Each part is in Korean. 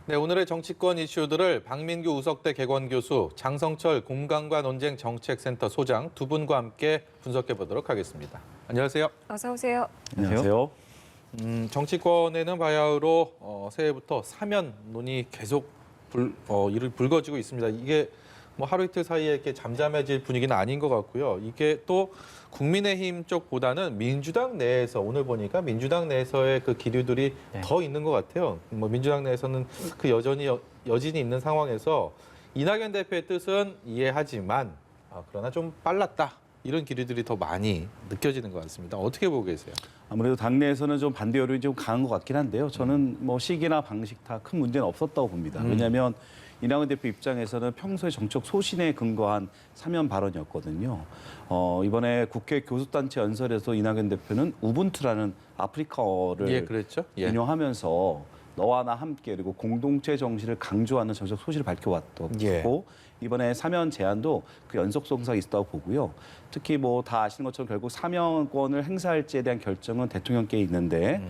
네, 오늘의 정치권 이슈들을 박민규 우석대 개건교수, 장성철 공감과 논쟁 정책센터 소장 두 분과 함께 분석해 보도록 하겠습니다. 안녕하세요. 어서 오세요. 안녕하세요. 정치권에는 바야흐로 새해부터 사면 논의 계속 불거지고 있습니다. 이게 뭐 하루 이틀 사이에 이렇게 잠잠해질 분위기는 아닌 것 같고요. 이게 또 국민의힘 쪽보다는 민주당 내에서 오늘 보니까 민주당 내에서의 그 기류들이 더 있는 것 같아요. 뭐 민주당 내에서는 그 여진이 있는 상황에서 이낙연 대표의 뜻은 이해하지만 그러나 좀 빨랐다. 이런 기류들이 더 많이 느껴지는 것 같습니다. 어떻게 보고 계세요? 아무래도 당내에서는 좀 반대 여론이 좀 강한 것 같긴 한데요. 저는 뭐 시기나 방식 다 큰 문제는 없었다고 봅니다. 왜냐하면 이낙연 대표 입장에서는 평소에 정책 소신에 근거한 사면 발언이었거든요. 이번에 국회 교수단체 연설에서 이낙연 대표는 우분투라는 아프리카어를 그랬죠? 인용하면서 너와 나 함께 그리고 공동체 정신을 강조하는 정책 소신을 밝혀왔고 이번에 사면 제안도 그 연속성상이 있었다고 보고요. 특히 뭐 다 아시는 것처럼 결국 사면권을 행사할지에 대한 결정은 대통령께 있는데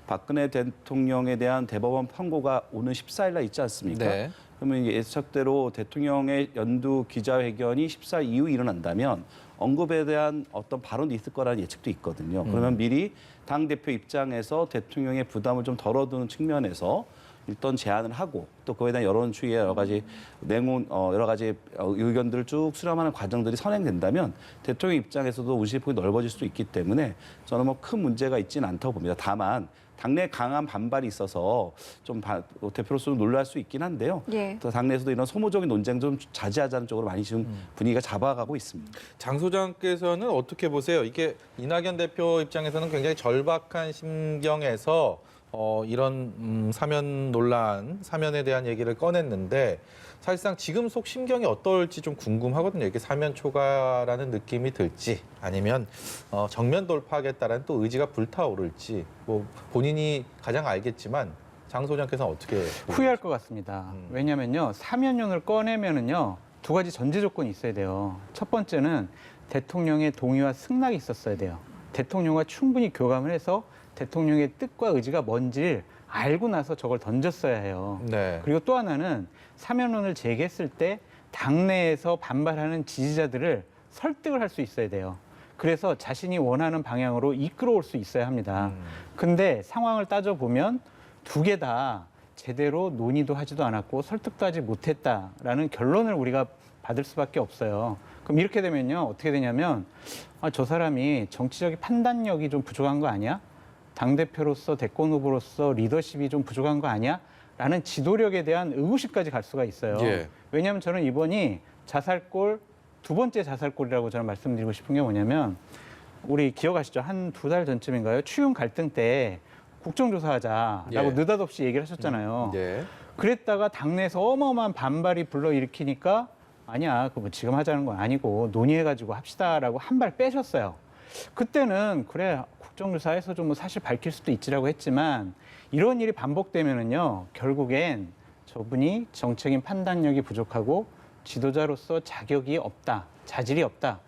박근혜 대통령에 대한 대법원 선고가 오는 14일 날 있지 않습니까? 네. 그러면 예측대로 대통령의 연두 기자회견이 14일 이후 일어난다면 언급에 대한 어떤 발언이 있을 거라는 예측도 있거든요. 그러면 미리 당대표 입장에서 대통령의 부담을 좀 덜어두는 측면에서 일단 제안을 하고 또 그에 대한 여론 추이의 여러 가지 여러 가지 의견들을 쭉 수렴하는 과정들이 선행된다면 대통령 입장에서도 운신폭이 넓어질 수도 있기 때문에 저는 뭐 큰 문제가 있지는 않다고 봅니다. 다만 당내 강한 반발이 있어서 좀 대표로서는 놀랄 수 있긴 한데요. 또 당내에서도 이런 소모적인 논쟁 좀 자제하자는 쪽으로 많이 지금 분위기가 잡아가고 있습니다. 장 소장께서는 어떻게 보세요? 이게 이낙연 대표 입장에서는 굉장히 절박한 심경에서 이런 사면 논란, 사면에 대한 얘기를 꺼냈는데 사실상 지금 속 심경이 어떨지 좀 궁금하거든요. 이게 사면 초과라는 느낌이 들지 아니면 정면 돌파하겠다라는 또 의지가 불타오를지 뭐 본인이 가장 알겠지만 장 소장께서는 어떻게 후회할 것 같습니다. 왜냐면요. 사면론을 꺼내면은요. 두 가지 전제 조건이 있어야 돼요. 첫 번째는 대통령의 동의와 승낙이 있었어야 돼요. 대통령과 충분히 교감을 해서 대통령의 뜻과 의지가 뭔지를 알고 나서 저걸 던졌어야 해요. 네. 그리고 또 하나는 사면론을 제기했을 때 당내에서 반발하는 지지자들을 설득을 할 수 있어야 돼요. 그래서 자신이 원하는 방향으로 이끌어올 수 있어야 합니다. 근데 상황을 따져보면 두 개 다 제대로 논의도 하지도 않았고 설득도 하지 못했다라는 결론을 우리가 받을 수밖에 없어요. 그럼 이렇게 되면요. 어떻게 되냐면 저 사람이 정치적인 판단력이 좀 부족한 거 아니야? 당대표로서 대권 후보로서 리더십이 좀 부족한 거 아니야? 라는 지도력에 대한 의구심까지 갈 수가 있어요. 왜냐하면 저는 이번이 자살골, 두 번째 자살골이라고 저는 말씀드리고 싶은 게 뭐냐면 우리 기억하시죠? 한 두 달 전쯤인가요? 추윤 갈등 때 국정조사하자라고 느닷없이 얘기를 하셨잖아요. 그랬다가 당내에서 어마어마한 반발이 불러일으키니까 아니야, 그거 지금 하자는 건 아니고 논의해가지고 합시다라고 한 발 빼셨어요. 그때는 그래 국정조사에서 좀 뭐 사실 밝힐 수도 있지라고 했지만 이런 일이 반복되면은요 결국엔 저분이 정책인 판단력이 부족하고 지도자로서 자격이 없다, 자질이 없다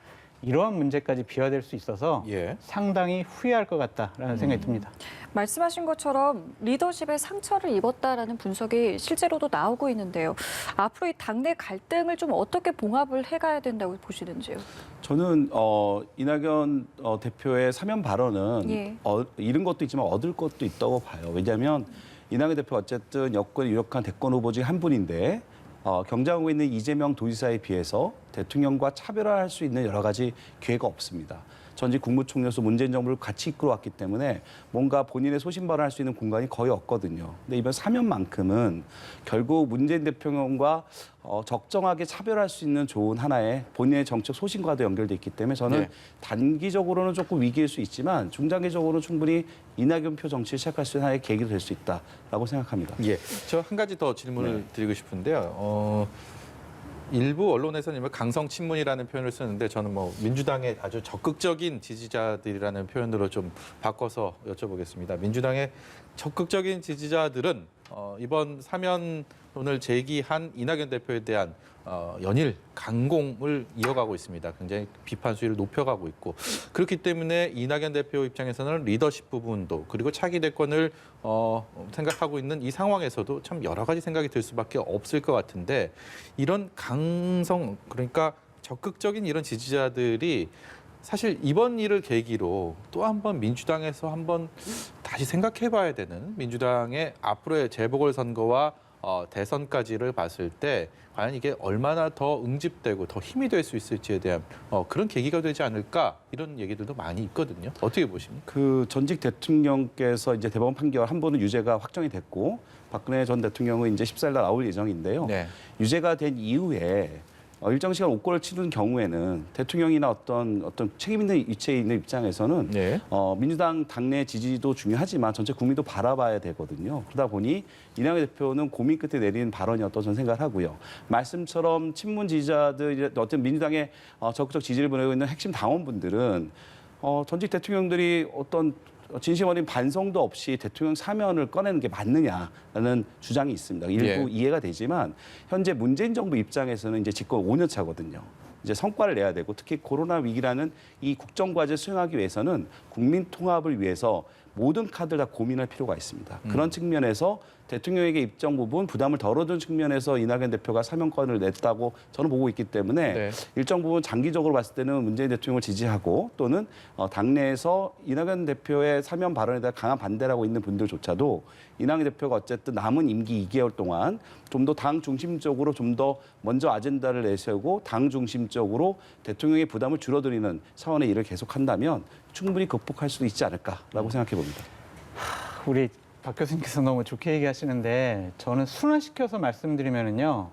이러한 문제까지 비화될 수 있어서 상당히 후회할 것 같다라는 생각이 듭니다. 말씀하신 것처럼 리더십에 상처를 입었다라는 분석이 실제로도 나오고 있는데요. 앞으로 이 당내 갈등을 좀 어떻게 봉합을 해가야 된다고 보시는지요? 저는 이낙연 대표의 사면 발언은 잃은 것도 있지만 얻을 것도 있다고 봐요. 왜냐하면 이낙연 대표 어쨌든 여권이 유력한 대권 후보 중 한 분인데 경쟁하고 있는 이재명 도지사에 비해서 대통령과 차별화할 수 있는 여러 가지 기회가 없습니다. 전직 국무총리로서 문재인 정부를 같이 이끌어왔기 때문에 뭔가 본인의 소신 발언할 수 있는 공간이 거의 없거든요. 근데 이번 사면만큼은 결국 문재인 대통령과 적정하게 차별할 수 있는 좋은 하나의 본인의 정책 소신과도 연결돼 있기 때문에 저는 단기적으로는 조금 위기일 수 있지만 중장기적으로는 충분히 이낙연 표 정치를 시작할 수 있는 하나의 계기도 될 수 있다라고 생각합니다. 저 한 가지 더 질문을 드리고 싶은데요. 일부 언론에서는 강성 친문이라는 표현을 쓰는데 저는 뭐 민주당의 아주 적극적인 지지자들이라는 표현으로 좀 바꿔서 여쭤보겠습니다. 민주당의 적극적인 지지자들은 이번 사면론을 제기한 이낙연 대표에 대한 연일 강공을 이어가고 있습니다. 굉장히 비판 수위를 높여가고 있고 그렇기 때문에 이낙연 대표 입장에서는 리더십 부분도 그리고 차기 대권을 생각하고 있는 이 상황에서도 참 여러 가지 생각이 들 수밖에 없을 것 같은데 이런 강성 그러니까 적극적인 이런 지지자들이 사실 이번 일을 계기로 또 한 번 민주당에서 한번 다시 생각해봐야 되는 민주당의 앞으로의 재보궐선거와 대선까지를 봤을 때 과연 이게 얼마나 더 응집되고 더 힘이 될 수 있을지에 대한 그런 계기가 되지 않을까 이런 얘기들도 많이 있거든요. 어떻게 보십니까? 그 전직 대통령께서 이제 대법원 판결 한 번은 유죄가 확정이 됐고 박근혜 전 대통령은 이제 14일 날 나올 예정인데요. 네. 유죄가 된 이후에 일정 시간 옥고를 치른 경우에는 대통령이나 어떤 책임 있는 위치에 있는 입장에서는 네. 민주당 당내 지지도 중요하지만 전체 국민도 바라봐야 되거든요. 그러다 보니 이낙연 대표는 고민 끝에 내린 발언이었다고 저는 생각을 하고요. 말씀처럼 친문 지지자들 어떤 민주당의 적극적 지지를 보내고 있는 핵심 당원분들은 전직 대통령들이 어떤 진심 어린 반성도 없이 대통령 사면을 꺼내는 게 맞느냐라는 주장이 있습니다. 일부 예. 이해가 되지만 현재 문재인 정부 입장에서는 이제 집권 5년 차거든요. 이제 성과를 내야 되고 특히 코로나 위기라는 이 국정과제 수행하기 위해서는 국민 통합을 위해서 모든 카드를 다 고민할 필요가 있습니다. 그런 측면에서 대통령에게 입장 부분 부담을 덜어준 측면에서 이낙연 대표가 사면권을 냈다고 저는 보고 있기 때문에 네. 일정 부분 장기적으로 봤을 때는 문재인 대통령을 지지하고 또는 당내에서 이낙연 대표의 사면 발언에 대한 강한 반대를 하고 있는 분들조차도 이낙연 대표가 어쨌든 남은 임기 2개월 동안 좀 더 당 중심적으로 좀 더 먼저 아젠다를 내세우고 당 중심적으로 대통령의 부담을 줄어들이는 차원의 일을 계속한다면 충분히 극복할 수도 있지 않을까라고 생각해 봅니다. 우리 박 교수님께서 너무 좋게 얘기하시는데 저는 순환시켜서 말씀드리면은요.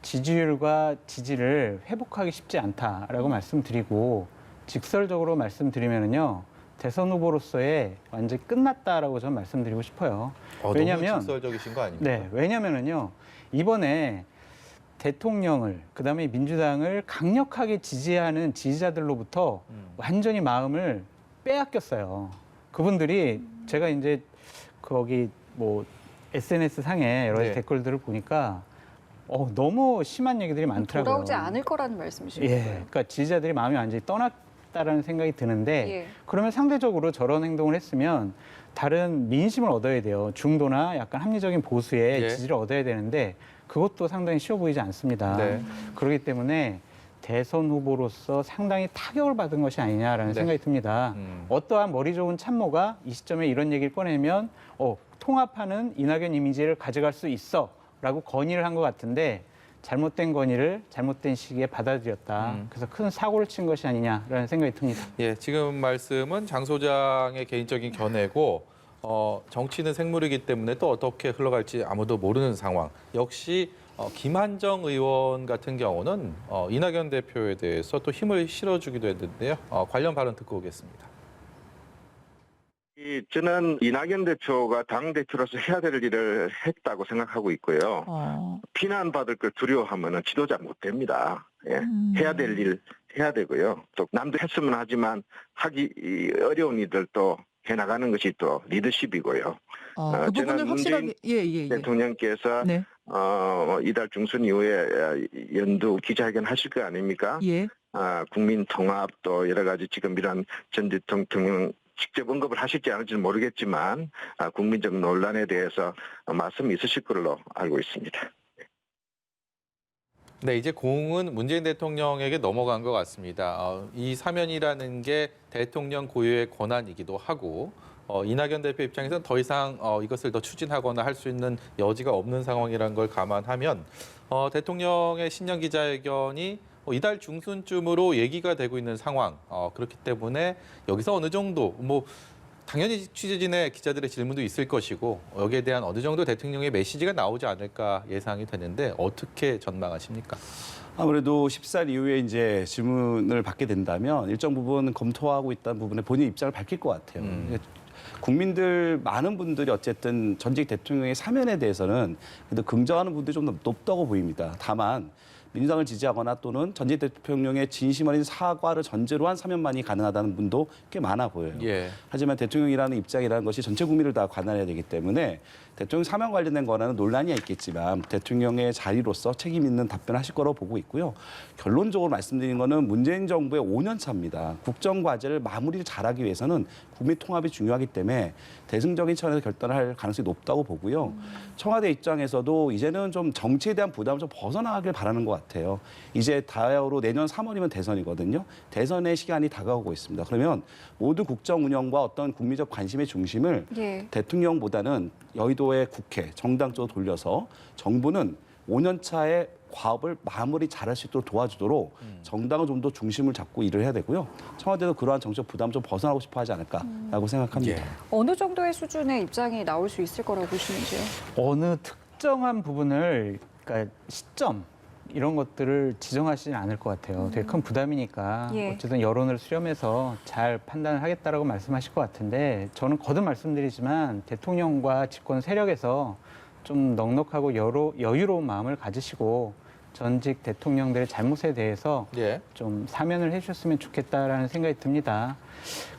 지지율과 지지를 회복하기 쉽지 않다라고 말씀드리고 직설적으로 말씀드리면은요. 대선 후보로서의 완전히 끝났다라고 저는 말씀드리고 싶어요. 왜냐하면 너무 직설적이신 거 아닙니까? 네, 왜냐면은요. 이번에 대통령을 그다음에 민주당을 강력하게 지지하는 지지자들로부터 완전히 마음을 빼앗겼어요. 그분들이 제가 이제 거기 뭐 SNS 상에 여러 가지 네. 댓글들을 보니까 너무 심한 얘기들이 많더라고요. 돌아오지 않을 거라는 말씀이시죠? 예, 그러니까 지지자들이 마음이 완전히 떠났다라는 생각이 드는데 예. 그러면 상대적으로 저런 행동을 했으면 다른 민심을 얻어야 돼요. 중도나 약간 합리적인 보수의 예. 지지를 얻어야 되는데 그것도 상당히 쉬워 보이지 않습니다. 네. 그렇기 때문에 대선 후보로서 상당히 타격을 받은 것이 아니냐라는 네. 생각이 듭니다. 어떠한 머리 좋은 참모가 이 시점에 이런 얘기를 꺼내면 통합하는 이낙연 이미지를 가져갈 수 있어라고 건의를 한 것 같은데 잘못된 건의를 잘못된 시기에 받아들였다. 그래서 큰 사고를 친 것이 아니냐라는 생각이 듭니다. 예, 지금 말씀은 장 소장의 개인적인 견해고 정치는 생물이기 때문에 또 어떻게 흘러갈지 아무도 모르는 상황. 역시 김한정 의원 같은 경우는 이낙연 대표에 대해서 또 힘을 실어주기도 했는데요. 관련 발언 듣고 오겠습니다. 저는 이낙연 대표가 당대표로서 해야 될 일을 했다고 생각하고 있고요. 비난받을 걸 두려워하면 지도자 못 됩니다. 예. 해야 될 일 해야 되고요. 또 남도 했으면 하지만 하기 어려운 일들도 해나가는 것이 또 리더십이고요. 그 부분을 저는 확실하게 문재인 대통령께서 네. 이달 중순 이후에 연두 기자회견 하실 거 아닙니까? 예. 국민 통합 또 여러 가지 지금 이런 전 대통령 직접 언급을 하실지 않을지는 모르겠지만 국민적 논란에 대해서 말씀이 있으실 걸로 알고 있습니다. 네, 이제 공은 문재인 대통령에게 넘어간 것 같습니다. 이 사면이라는 게 대통령 고유의 권한이기도 하고 이낙연 대표 입장에서는 더 이상 이것을 더 추진하거나 할 수 있는 여지가 없는 상황이라는 걸 감안하면 대통령의 신년 기자회견이 이달 중순쯤으로 얘기가 되고 있는 상황. 그렇기 때문에 여기서 어느 정도 당연히 취재진의 기자들의 질문도 있을 것이고 여기에 대한 어느 정도 대통령의 메시지가 나오지 않을까 예상이 되는데 어떻게 전망하십니까? 아무래도 14일 이후에 이제 질문을 받게 된다면 일정 부분 검토하고 있다는 부분에 본인 입장을 밝힐 것 같아요. 국민들 많은 분들이 어쨌든 전직 대통령의 사면에 대해서는 그래도 긍정하는 분들이 좀 높다고 보입니다. 다만 민주당을 지지하거나 또는 전직 대통령의 진심 어린 사과를 전제로 한 사면만이 가능하다는 분도 꽤 많아 보여요. 예. 하지만 대통령이라는 입장이라는 것이 전체 국민을 다 관할해야 되기 때문에 대통령 사면 관련된 거라는 논란이 있겠지만 대통령의 자리로서 책임 있는 답변하실 거라고 보고 있고요. 결론적으로 말씀드린 거는 문재인 정부의 5년 차입니다. 국정 과제를 마무리를 잘하기 위해서는 국민 통합이 중요하기 때문에 대승적인 차원에서 결단을 할 가능성이 높다고 보고요. 청와대 입장에서도 이제는 좀 정치에 대한 부담을 좀 벗어나길 바라는 것 같아요. 이제 다야로 내년 3월이면 대선이거든요. 대선의 시간이 다가오고 있습니다. 그러면 모든 국정 운영과 어떤 국민적 관심의 중심을 예. 대통령보다는 여의도의 국회, 정당 쪽으로 돌려서 정부는 5년 차의 과업을 마무리 잘할 수 있도록 도와주도록 정당은 좀 더 중심을 잡고 일을 해야 되고요. 청와대도 그러한 정책 부담 좀 벗어나고 싶어 하지 않을까라고 생각합니다. 예. 어느 정도의 수준의 입장이 나올 수 있을 거라고 보시는지요? 어느 특정한 부분을 그러니까 시점 이런 것들을 지정하시진 않을 것 같아요. 되게 큰 부담이니까 예. 어쨌든 여론을 수렴해서 잘 판단을 하겠다라고 말씀하실 것 같은데 저는 거듭 말씀드리지만 대통령과 집권 세력에서 좀 넉넉하고 여유로운 마음을 가지시고 전직 대통령들의 잘못에 대해서 예. 좀 사면을 해주셨으면 좋겠다라는 생각이 듭니다.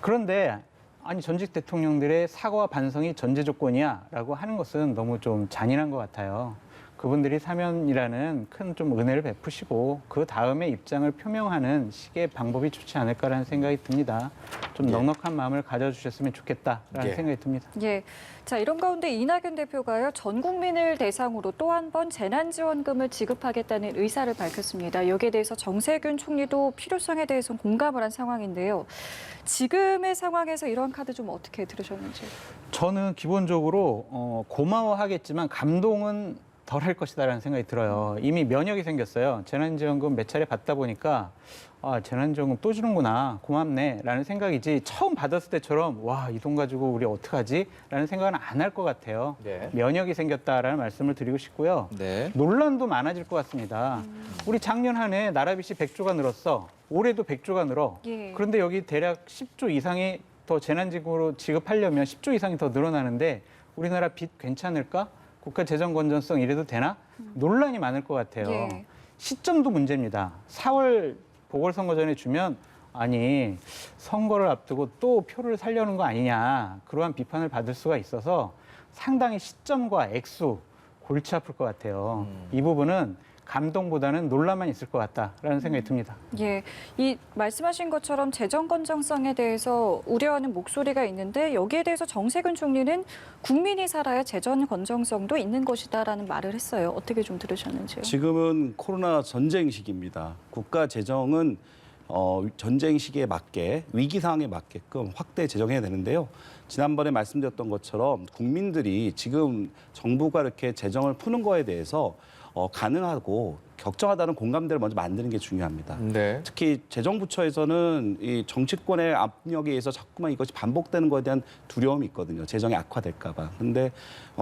그런데 아니 전직 대통령들의 사과와 반성이 전제 조건이야라고 하는 것은 너무 좀 잔인한 것 같아요. 그분들이 사면이라는 큰 좀 은혜를 베푸시고 그 다음에 입장을 표명하는 식의 방법이 좋지 않을까라는 생각이 듭니다. 좀 예. 넉넉한 마음을 가져주셨으면 좋겠다라는 예. 생각이 듭니다. 예. 자, 이런 가운데 이낙연 대표가요, 전 국민을 대상으로 또 한 번 재난지원금을 지급하겠다는 의사를 밝혔습니다. 여기에 대해서 정세균 총리도 필요성에 대해서 공감을 한 상황인데요. 지금의 상황에서 이런 카드 좀 어떻게 들으셨는지? 저는 기본적으로 고마워하겠지만 감동은 덜 할 것이다라는 생각이 들어요. 이미 면역이 생겼어요. 재난지원금 몇 차례 받다 보니까 아, 재난지원금 또 주는구나, 고맙네라는 생각이지 처음 받았을 때처럼 와, 이 돈 가지고 우리 어떡하지? 라는 생각은 안 할 것 같아요. 네. 면역이 생겼다라는 말씀을 드리고 싶고요. 네. 논란도 많아질 것 같습니다. 우리 작년 한 해 나라빚이 100조가 늘었어. 올해도 100조가 늘어. 예. 그런데 여기 대략 10조 이상이 더 재난지원금으로 지급하려면 10조 이상이 더 늘어나는데 우리나라 빚 괜찮을까? 국가 재정 건전성 이래도 되나? 논란이 많을 것 같아요. 예. 시점도 문제입니다. 4월 보궐선거 전에 주면 아니 선거를 앞두고 또 표를 살려는 거 아니냐, 그러한 비판을 받을 수가 있어서 상당히 시점과 액수 골치 아플 것 같아요. 이 부분은 감동보다는 논란만 있을 것 같다라는 생각이 듭니다. 예, 이 말씀하신 것처럼 재정 건전성에 대해서 우려하는 목소리가 있는데 여기에 대해서 정세균 총리는 국민이 살아야 재정 건전성도 있는 것이다라는 말을 했어요. 어떻게 좀 들으셨는지요? 지금은 코로나 전쟁 시기입니다. 국가 재정은 전쟁 시기에 맞게, 위기 상황에 맞게끔 확대 재정해야 되는데요. 지난번에 말씀드렸던 것처럼 국민들이 지금 정부가 이렇게 재정을 푸는 거에 대해서 가능하고 적정하다는 공감대를 먼저 만드는 게 중요합니다. 네. 특히 재정부처에서는 이 정치권의 압력에 의해서 자꾸만 이것이 반복되는 것에 대한 두려움이 있거든요. 재정이 악화될까 봐. 근데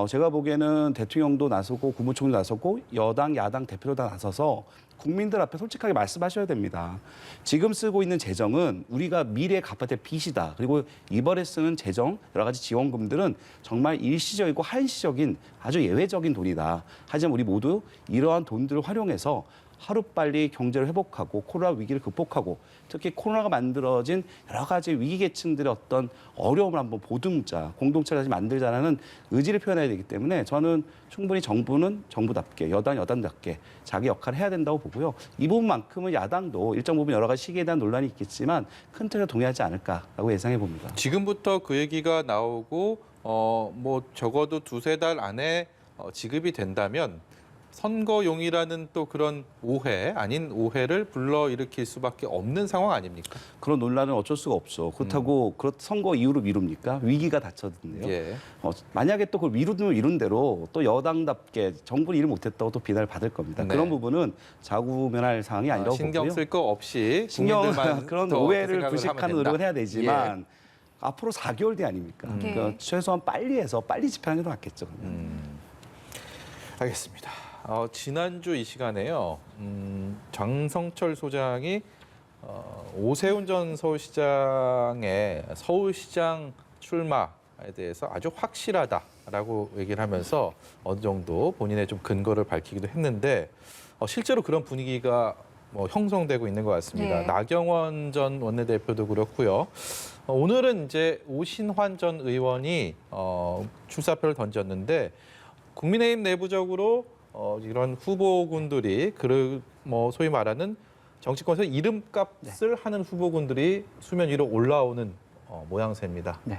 제가 보기에는 대통령도 나서고 국무총리도 나서고 여당, 야당 대표도 다 나서서 국민들 앞에 솔직하게 말씀하셔야 됩니다. 지금 쓰고 있는 재정은 우리가 미래에 갚아야 될 빚이다. 그리고 이번에 쓰는 재정, 여러 가지 지원금들은 정말 일시적이고 한시적인 아주 예외적인 돈이다. 하지만 우리 모두 이러한 돈들을 활용해서 하루빨리 경제를 회복하고 코로나 위기를 극복하고 특히 코로나가 만들어진 여러 가지 위기 계층들의 어떤 어려움을 한번 보듬자, 공동체를 다시 만들자라는 의지를 표현해야 되기 때문에 저는 충분히 정부는 정부답게, 여당은 여당답게 자기 역할을 해야 된다고 보고요. 이 부분만큼은 야당도 일정 부분 여러 가지 시기에 대한 논란이 있겠지만 큰 틀에 동의하지 않을까라고 예상해 봅니다. 지금부터 그 얘기가 나오고 뭐 적어도 두세 달 안에 지급이 된다면 선거용이라는 또 그런 오해 아닌 오해를 불러일으킬 수밖에 없는 상황 아닙니까? 그런 논란은 어쩔 수가 없죠. 그렇다고 선거 이후로 미룹니까? 위기가 닥쳤는데요. 예. 만약에 또 그걸 미루면 미룬 대로 또 여당답게 정부는 일을 못했다고 또 비난을 받을 겁니다. 네. 그런 부분은 자구면할 상황이 아니라고 신경 보고요. 쓸 거 없이 신경 국민들만 그런 더 오해를 생각을 불식하는 하면 노력을 된다. 해야 되지만 앞으로 4개월 뒤 아닙니까? 네. 그러니까 최소한 빨리 해서 빨리 집행하는 게 더 낫겠죠. 알겠습니다. 지난주 이 시간에요. 장성철 소장이 오세훈 전 서울시장의 서울시장 출마에 대해서 아주 확실하다라고 얘기를 하면서 어느 정도 본인의 좀 근거를 밝히기도 했는데 실제로 그런 분위기가 뭐 형성되고 있는 것 같습니다. 예. 나경원 전 원내대표도 그렇고요. 오늘은 이제 오신환 전 의원이 출사표를 던졌는데 국민의힘 내부적으로 이런 후보군들이 뭐 소위 말하는 정치권에서 이름값을 하는 후보군들이 수면 위로 올라오는 모양새입니다. 네.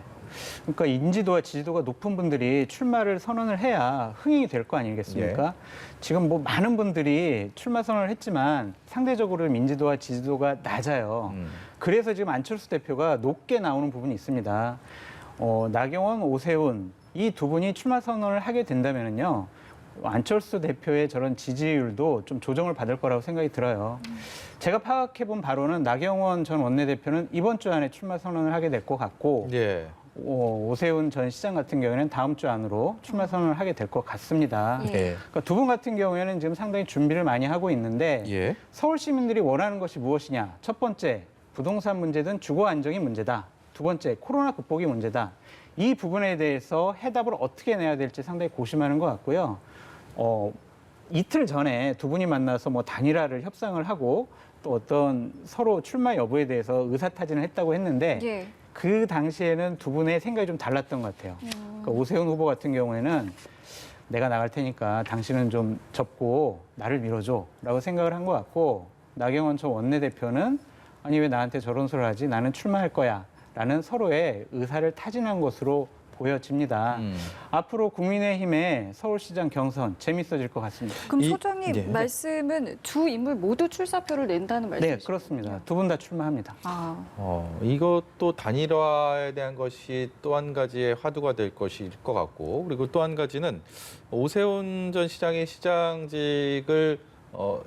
그러니까 인지도와 지지도가 높은 분들이 출마를 선언을 해야 흥행이 될 거 아니겠습니까? 예. 지금 뭐 많은 분들이 출마 선언을 했지만 상대적으로 인지도와 지지도가 낮아요. 그래서 지금 안철수 대표가 높게 나오는 부분이 있습니다. 나경원, 오세훈 이 두 분이 출마 선언을 하게 된다면요. 안철수 대표의 저런 지지율도 좀 조정을 받을 거라고 생각이 들어요. 제가 파악해본 바로는 나경원 전 원내대표는 이번 주 안에 출마 선언을 하게 될 것 같고 예. 오세훈 전 시장 같은 경우에는 다음 주 안으로 출마 선언을 하게 될 것 같습니다. 예. 예. 그러니까 두 분 같은 경우에는 지금 상당히 준비를 많이 하고 있는데 예. 서울 시민들이 원하는 것이 무엇이냐? 첫 번째, 부동산 문제든 주거 안정이 문제다. 두 번째, 코로나 극복이 문제다. 이 부분에 대해서 해답을 어떻게 내야 될지 상당히 고심하는 것 같고요. 이틀 전에 두 분이 만나서 뭐 단일화를 협상을 하고 또 어떤 서로 출마 여부에 대해서 의사타진을 했다고 했는데 예. 그 당시에는 두 분의 생각이 좀 달랐던 것 같아요. 그러니까 오세훈 후보 같은 경우에는 내가 나갈 테니까 당신은 좀 접고 나를 밀어줘라고 생각을 한 것 같고 나경원 전 원내대표는 아니 왜 나한테 저런 소리를 하지? 나는 출마할 거야라는 서로의 의사를 타진한 것으로 보여집니다. 앞으로 국민의힘의 서울시장 경선 재밌어질 것 같습니다. 그럼 이- 소장님 예. 말씀은 두 인물 모두 출사표를 낸다는 말씀이시죠? 네, 그렇습니다. 두 분 다 출마합니다. 이것도 단일화에 대한 것이 또 한 가지의 화두가 될 것일 것 같고 그리고 또 한 가지는 오세훈 전 시장의 시장직을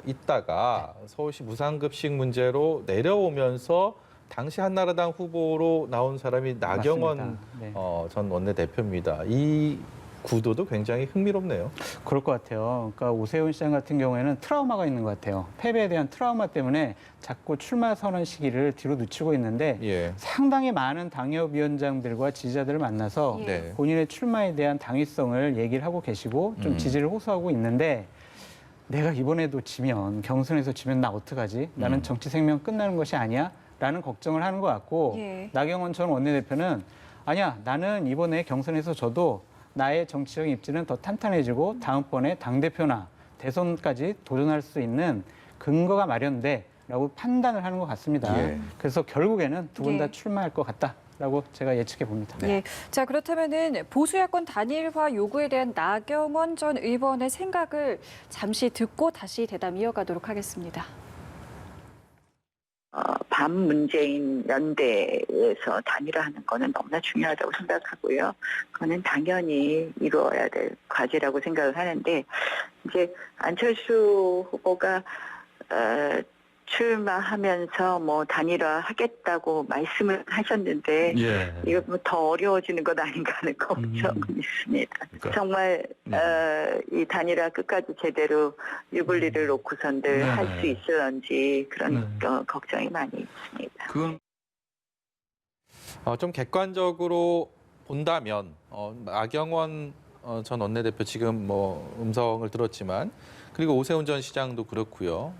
있다가 서울시 무상급식 문제로 내려오면서 당시 한나라당 후보로 나온 사람이 나경원 맞습니다. 네. 전 원내대표입니다. 이 구도도 굉장히 흥미롭네요. 그럴 것 같아요. 그러니까 오세훈 시장 같은 경우에는 트라우마가 있는 것 같아요. 패배에 대한 트라우마 때문에 자꾸 출마 선언 시기를 뒤로 늦추고 있는데 예. 상당히 많은 당협위원장들과 지지자들을 만나서 예. 네. 본인의 출마에 대한 당위성을 얘기를 하고 계시고 좀 지지를 호소하고 있는데 내가 이번에도 지면 경선에서 지면 나 어떡하지? 나는 정치 생명 끝나는 것이 아니야? 라는 걱정을 하는 것 같고 예. 나경원 전 원내대표는 아니야 나는 이번에 경선에서 져도 나의 정치적 입지는 더 탄탄해지고 다음번에 당대표나 대선까지 도전할 수 있는 근거가 마련돼라고 판단을 하는 것 같습니다. 예. 그래서 결국에는 두 분 다 예. 출마할 것 같다라고 제가 예측해 봅니다. 예. 자, 그렇다면은 보수 야권 단일화 요구에 대한 나경원 전 의원의 생각을 잠시 듣고 다시 대담 이어가도록 하겠습니다. 반문재인 연대에서 단일화하는 거는 너무나 중요하다고 생각하고요. 그거는 당연히 이루어야 될 과제라고 생각을 하는데 이제 안철수 후보가 출마하면서 뭐 단일화 하겠다고 말씀을 하셨는데 예. 이거 뭐 더 어려워지는 것 아닌가 하는 걱정은 있습니다. 그러니까. 정말 이 단일화 끝까지 제대로 유불리를 놓고선들 네. 할 수 있을런지 그런 네. 걱정이 많이 있습니다. 그건 좀 객관적으로 본다면 나경원 전 원내대표 지금 뭐 음성을 들었지만 그리고 오세훈 전 시장도 그렇고요.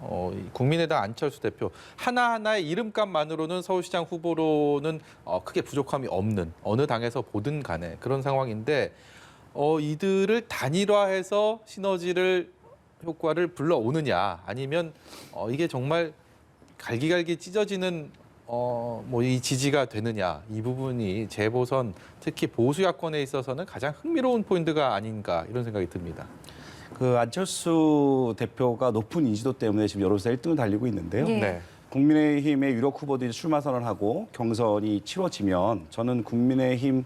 국민의당 안철수 대표 하나하나의 이름값만으로는 서울시장 후보로는 크게 부족함이 없는 어느 당에서 보든 간에 그런 상황인데 이들을 단일화해서 시너지를 효과를 불러오느냐 아니면 이게 정말 갈기갈기 찢어지는 뭐 이 지지가 되느냐 이 부분이 재보선 특히 보수 야권에 있어서는 가장 흥미로운 포인트가 아닌가 이런 생각이 듭니다. 그 안철수 대표가 높은 인지도 때문에 지금 여론조사 1등을 달리고 있는데요. 예. 네. 국민의힘의 유력 후보들이 출마 선언하고 경선이 치러지면 저는 국민의힘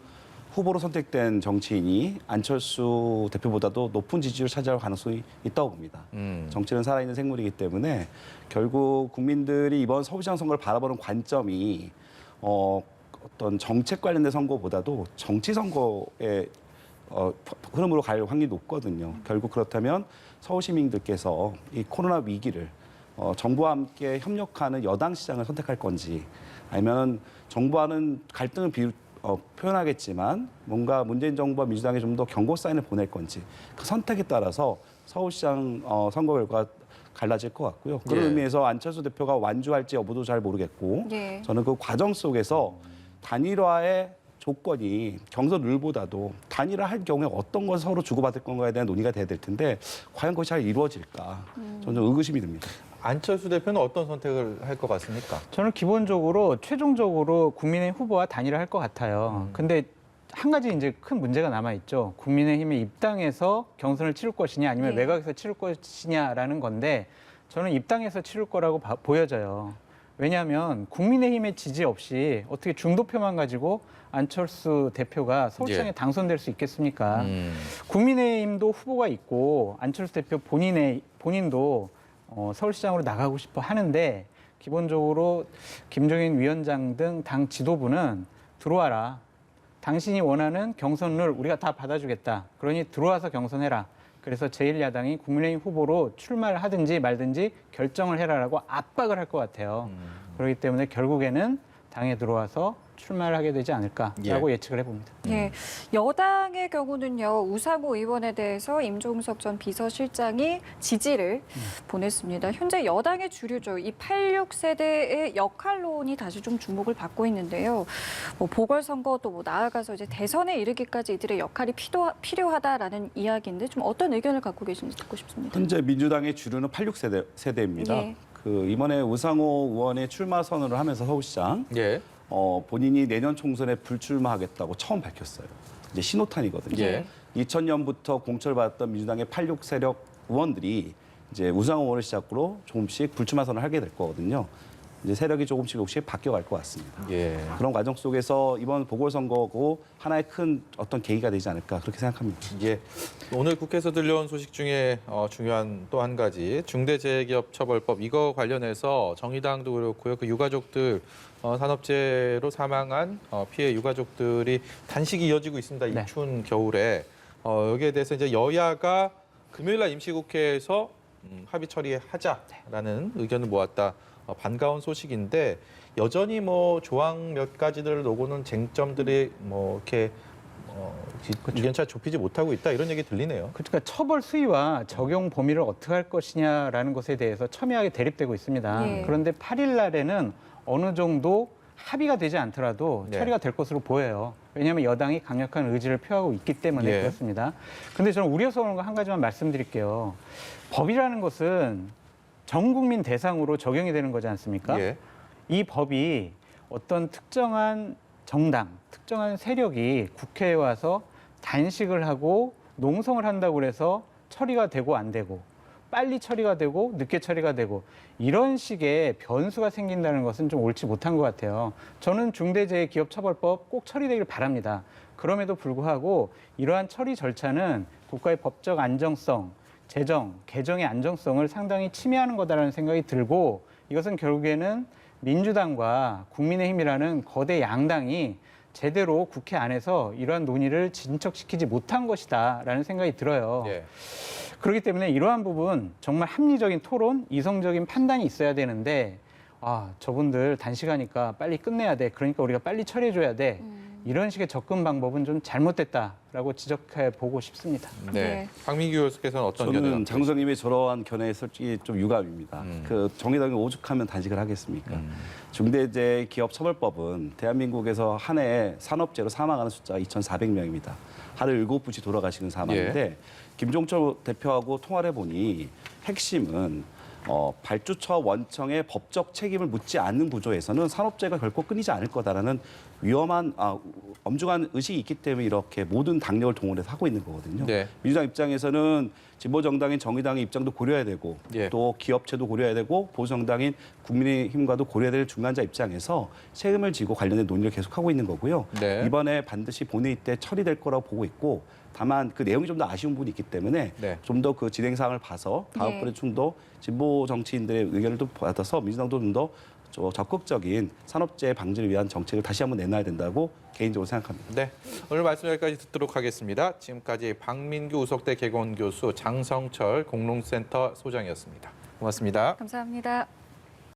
후보로 선택된 정치인이 안철수 대표보다도 높은 지지율을 차지할 가능성이 있다고 봅니다. 정치는 살아있는 생물이기 때문에 결국 국민들이 이번 서울시장 선거를 바라보는 관점이 어떤 정책 관련된 선거보다도 정치 선거에 흐름으로 갈 확률이 높거든요. 결국 그렇다면 서울 시민들께서 이 코로나 위기를 정부와 함께 협력하는 여당 시장을 선택할 건지 아니면 정부와는 갈등을 표현하겠지만 뭔가 문재인 정부와 민주당이 좀 더 경고 사인을 보낼 건지 그 선택에 따라서 서울시장 선거 결과가 갈라질 것 같고요. 그런 예. 의미에서 안철수 대표가 완주할지 여부도 잘 모르겠고 예. 저는 그 과정 속에서 단일화의 조건이 경선 룰보다도 단일화할 경우에 어떤 걸 서로 주고받을 건가에 대한 논의가 돼야 될 텐데 과연 그것이 잘 이루어질까 저는 의구심이 듭니다. 안철수 대표는 어떤 선택을 할 것 같습니까? 저는 기본적으로 최종적으로 국민의힘 후보와 단일화 할 것 같아요. 근데 한 가지 이제 큰 문제가 남아 있죠. 국민의힘의 입당에서 경선을 치를 것이냐 아니면 예. 외곽에서 치를 것이냐라는 건데 저는 입당에서 치를 거라고 보여져요. 왜냐하면 국민의힘의 지지 없이 어떻게 중도표만 가지고 안철수 대표가 서울시장에 예. 당선될 수 있겠습니까? 국민의힘도 후보가 있고 안철수 대표 본인도 서울시장으로 나가고 싶어 하는데 기본적으로 김종인 위원장 등 당 지도부는 들어와라. 당신이 원하는 경선을 우리가 다 받아주겠다. 그러니 들어와서 경선해라. 그래서 제1야당이 국민의힘 후보로 출마를 하든지 말든지 결정을 해라라고 압박을 할 것 같아요. 그렇기 때문에 결국에는 당에 들어와서 출마를 하게 되지 않을까라고 예측을 해봅니다. 예, 여당의 경우는요, 우상호 의원에 대해서 임종석 전 비서실장이 지지를 보냈습니다. 현재 여당의 주류죠. 이 86세대의 역할론이 다시 좀 주목을 받고 있는데요. 뭐 보궐선거 또 나아가서 이제 대선에 이르기까지 이들의 역할이 필요하다라는 이야기인데 좀 어떤 의견을 갖고 계신지 듣고 싶습니다. 현재 민주당의 주류는 86세대입니다. 예. 이번에 우상호 의원의 출마 선언을 하면서 서울시장 예. 본인이 내년 총선에 불출마하겠다고 처음 밝혔어요. 이제 신호탄이거든요. 예. 2000년부터 공천받았던 민주당의 86세력 의원들이 이제 우상호 의원을 시작으로 조금씩 불출마 선언을 하게 될 거거든요. 이제 세력이 조금씩 바뀌어갈 것 같습니다. 예. 그런 과정 속에서 이번 보궐선거고 하나의 큰 어떤 계기가 되지 않을까 그렇게 생각합니다. 예. 오늘 국회에서 들려온 소식 중에 중요한 또 한 가지 중대재해기업처벌법 이거 관련해서 정의당도 그렇고요. 그 유가족들 산업재해로 사망한 피해 유가족들이 단식이 이어지고 있습니다. 이 네. 추운 겨울에 여기에 대해서 이제 여야가 금요일날 임시국회에서 합의 처리하자라는 의견을 모았다. 반가운 소식인데 여전히 뭐 조항 몇 가지들을 놓고는 쟁점들이 뭐 이렇게 의견차 좁히지 못하고 있다 이런 얘기 들리네요. 그러니까 처벌 수위와 적용 범위를 어떻게 할 것이냐라는 것에 대해서 첨예하게 대립되고 있습니다. 예. 그런데 8일 날에는 어느 정도 합의가 되지 않더라도 네. 처리가 될 것으로 보여요. 왜냐하면 여당이 강력한 의지를 표하고 있기 때문에 예. 그렇습니다. 그런데 저는 우려스러운 거 한 가지만 말씀드릴게요. 법이라는 것은 전 국민 대상으로 적용이 되는 거지 않습니까? 예. 이 법이 어떤 특정한 정당, 특정한 세력이 국회에 와서 단식을 하고 농성을 한다고 해서 처리가 되고 안 되고 빨리 처리가 되고 늦게 처리가 되고 이런 식의 변수가 생긴다는 것은 좀 옳지 못한 것 같아요. 저는 중대재해기업처벌법 꼭 처리되길 바랍니다. 그럼에도 불구하고 이러한 처리 절차는 국가의 법적 안정성, 재정, 개정의 안정성을 상당히 침해하는 거다라는 생각이 들고 이것은 결국에는 민주당과 국민의힘이라는 거대 양당이 제대로 국회 안에서 이러한 논의를 진척시키지 못한 것이다라는 생각이 들어요. 예. 그렇기 때문에 이러한 부분 정말 합리적인 토론, 이성적인 판단이 있어야 되는데 저분들 단식하니까 빨리 끝내야 돼. 그러니까 우리가 빨리 처리해줘야 돼. 이런 식의 접근 방법은 좀 잘못됐다라고 지적해 보고 싶습니다. 네. 네. 박민규 교수께서는 어떤 견해를 저는 장성님의 저러한 견해에 솔직히 좀 유감입니다. 그 정의당이 오죽하면 단식을 하겠습니까? 중대재해기업처벌법은 대한민국에서 한 해에 산업재해로 사망하는 숫자가 2,400명입니다. 하루 7분씩 돌아가시는 사망인데 김종철 대표하고 통화를 해보니 핵심은 발주처 원청의 법적 책임을 묻지 않는 구조에서는 산업재해가 결코 끊이지 않을 거다라는 위험한 엄중한 의식이 있기 때문에 이렇게 모든 당력을 동원해서 하고 있는 거거든요. 네. 민주당 입장에서는 진보 정당인 정의당의 입장도 고려해야 되고 예. 또 기업체도 고려해야 되고 보수 정당인 국민의힘과도 고려해야 될 중간자 입장에서 책임을 지고 관련된 논의를 계속하고 있는 거고요. 네. 이번에 반드시 본회의 때 처리될 거라고 보고 있고 다만 그 내용이 좀 더 아쉬운 부분이 있기 때문에 네. 좀 더 그 진행 사항을 봐서 다음번에 좀 더 진보 정치인들의 의견을 좀 받아서 민주당도 좀 더 적극적인 산업재해 방지를 위한 정책을 다시 한번 내놔야 된다고 개인적으로 생각합니다. 네, 오늘 말씀 여기까지 듣도록 하겠습니다. 지금까지 박민규 우석대 개공교수 장성철 공론센터 소장이었습니다. 고맙습니다. 감사합니다.